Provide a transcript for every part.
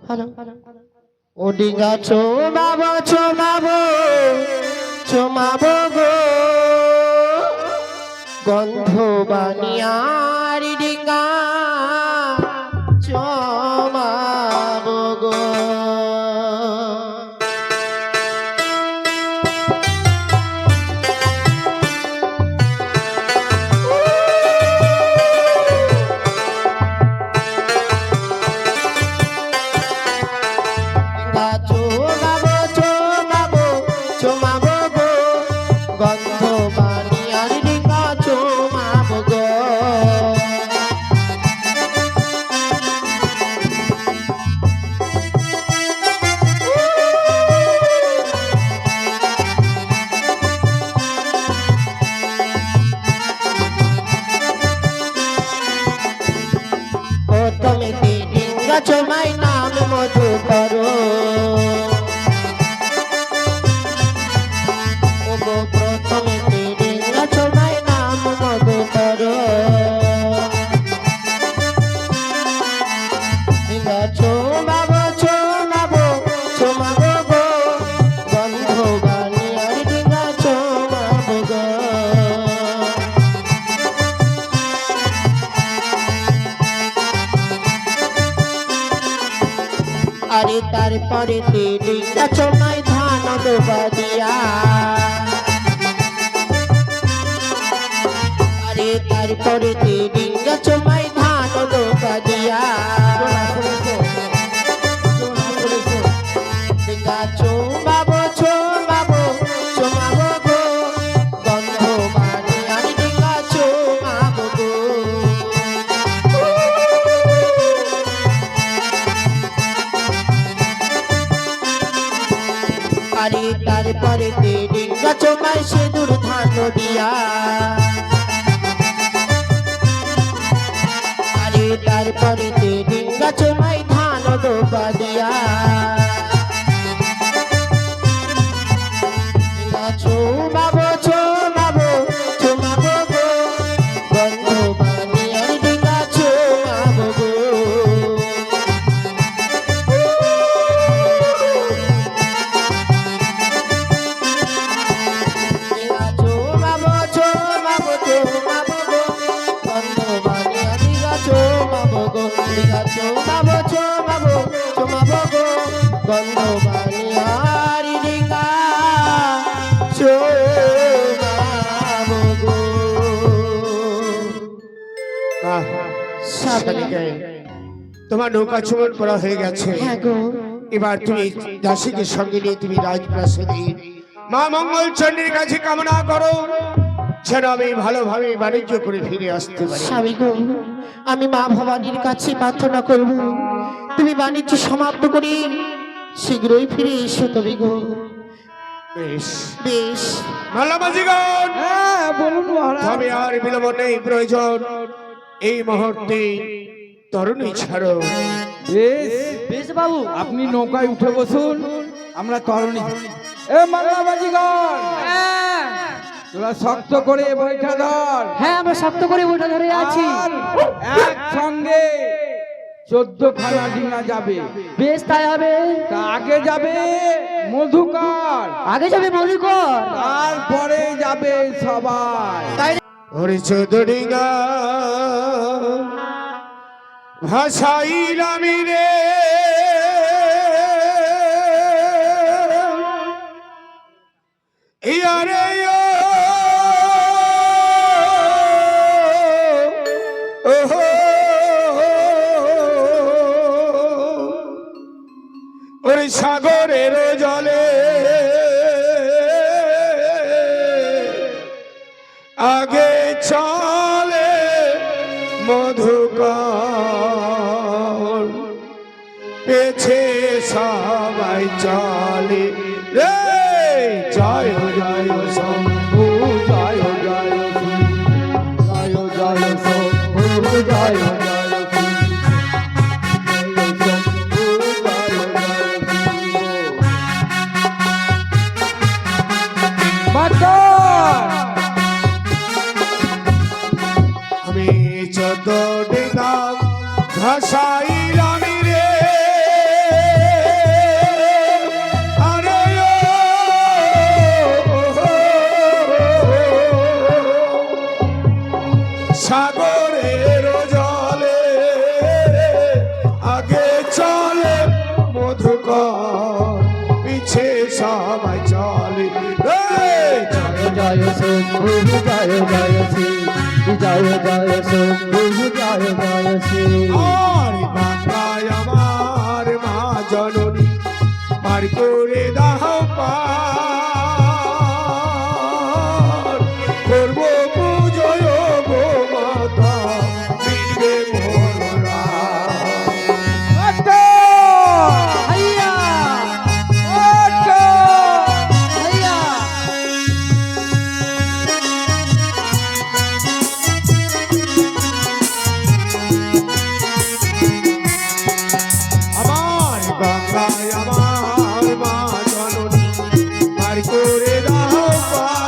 ও ডিঙ্গা চোমাবো চোমাবো চোমাবো গো গন্ধ বানিয়ার ডিঙ্গা চোমাবো গো গন্ধ বানিয়ার ডিঙ্গা চোমাবো গো ও তুমি ডিঙ্গা চোমাই নাম মধু করো প্রথমে ডিঙ্গা চোমাই নাম মধু করো ডিঙ্গা চোমাবো চোমাবো চোমাবো গো গন্ধ বানিয়ার ডিঙ্গা চোমাবো গো আরে তারপরে ডিঙ্গা চোমাই ধান ডোবা দিয়া আরে তারপরে ডিঙ্গা চোমাই ধান ডোবা দিয়া ডিঙ্গা চোমাবো চোমাবো চোমাবো গো গন্ধ বানিয়ার ডিঙ্গা চোমাবো গো আরে তারপরে ডিঙ্গা চোমাই সিঁদুর ধান দিয়া আরে তারপরে ডিঙ্গা চোমাই ধান ডোবা দিয়া ডিঙ্গা চোমাবো চোমাবো চোমাবো গো গন্ধ বানিয়ার ডিঙ্গা চোমাবো গো ডিঙ্গা চোমাবো চোমাবো চোমাবো গো গন্ধ বানিয়ার ডিঙ্গা চোমাবো গো তোমার নৌকা চুমন করা হয়ে গেছে। হ্যাঁ গো এবার তুমি দাসীকে সঙ্গে নিয়ে তুমি রাজপ্রাসাদে মা মঙ্গল চণ্ডীর কাছে কামনা করো যেন আমি ভালোভাবে বাণিজ্য করে ফিরে আসতে পারি। স্বামী গো আমি মা ভবানীর কাছে প্রার্থনা করব তুমি বাণিজ্য সমাপ্ত করে শীঘ্রই ফিরে এসো তুমি গো। বেশ বেশ মালামাজিগণ, হ্যাঁ বলুন মহারাজ। তবে আর বিলম্ব নেই, প্রয়োজন এই মুহূর্তে তরুণী ছাড়ো। বেশ বেশ বাবু, আপনি নৌকায় উঠে বসুন, আমরা তরুণী। এ মাল্লাবাজিগণ, তোরা শক্ত করে বৈঠা ধর। হ্যাঁ আমরা শক্ত করে বৈঠা ধরে আছি। আর একসঙ্গে 14 খানা ডিঙা যাবে। বেশ তাই হবে। তা আগে যাবে মধুকর, আগে যাবে মধুকর, তারপরে যাবে সবাই। ওরে চৌধুরীগা ভাষাইলাম রে ইয়ারে ওরে সাগরের জলে আগে চলে মধুকর, পেছে সবাই চলে রে। জয় জয় শম্ভু, জয় জয় জয় জয় শম্ভু, জয় জয় ভাষাইলাম রে কর পিছে সবাই চলে এই চলে জয় শম্ভু জয় জয় শ্রী জয় জয় শম্ভু জয় জয় শ্রী আর বাংলায় আমার মা জননী পার করে দাও পার করবো পুজোয় গো মাতা মিটবে মনরা হাইয়া হাইয়া আমার গঙ্গায় আমার মা জননী পার করে দাও পার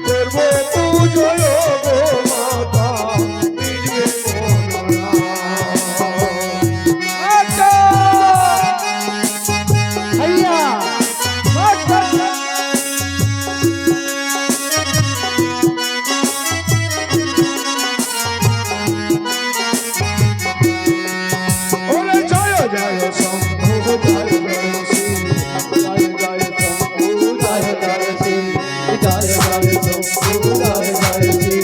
করবো পুজোয় গো মাতা মিটবে মনরা হাইয়া ওরে জয় জয় শম্ভু জয় জয় শ্রী জয় জয় শম্ভু জয় জয় শ্রী জয় জয় শম্ভু জয় জয় শ্রী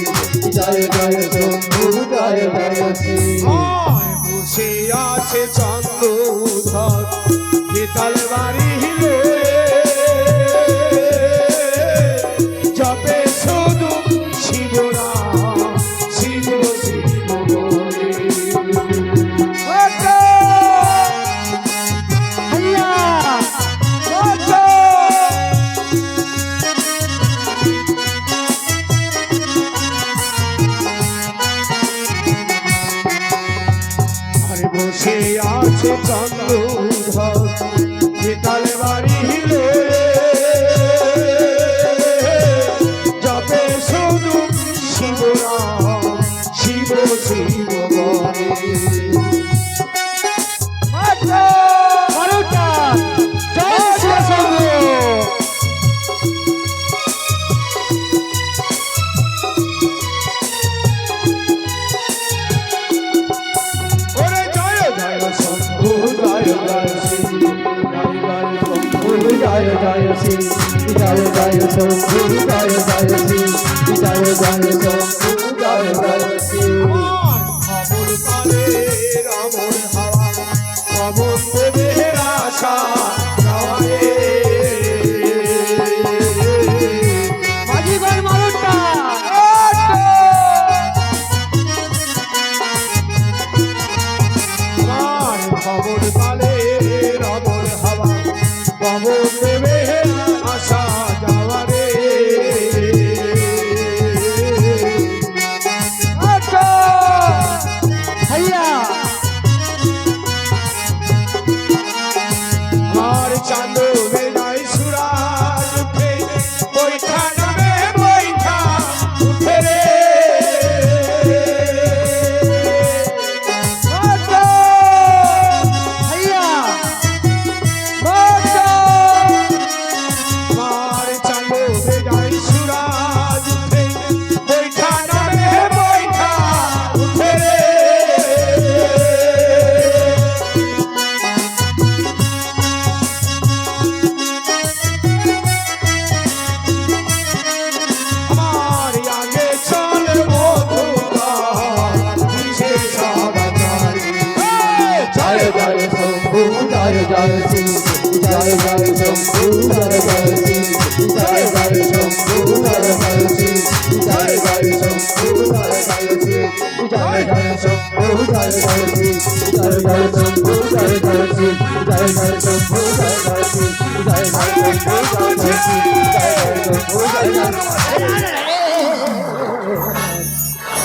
জয় জয় শম্ভু জয় জয় শ্রী আর বসে আছে চন্দ্রধর বেতাল বাড়ি হিলে জপে শুধু শিবরাম শিব শিব বলে হাইয়া আরে বসে আছে চন্দ্রধর বেতাল বাড়ি হিলে জপে শুধু শিবরাম শিব শিব বলে মারুটা জয় শ্রী শম্ভু ওরে জয় জয় শম্ভু জয় জয় শ্রী জয় জয় শম্ভু জয় জয় শ্রী জয় জয় শম্ভু জয় জয় শ্রী জয় জয় শম্ভু জয় জয় শ্রী খবর পালে রামর হাওয়া খবর দেবের আশা গাওয়ারে মাঝিগর মারুটা আমার খবর পালে রামর হাওয়া খবর দেবের আশা যাওয়ারে হাইয়া আর চাঁদ বেলায় সুরাজ উঠে বৈঠা নামে বৈঠা উঠে রে হাইয়া আর চাঁদ বেলায় সুরাজ উঠে বৈঠা নামে বৈঠা উঠে রে আমার আগে চলে মধুকার পিছে সাবাতারি জয় জয় শম্ভু জয় জয় শ্রী জয় জয় শম্ভু জয় জয় শ্রী জয় জয় শম্ভু জয় জয় শ্রী জয় জয় শম্ভু জয় জয় শ্রী জয় জয় শম্ভু জয় জয় শ্রী জয় জয় শম্ভু জয় জয় শ্রী জয় জয় শম্ভু জয় জয় শ্রী জয় জয় শম্ভু জয় জয় শ্রী জয় জয় শম্ভু জয় জয়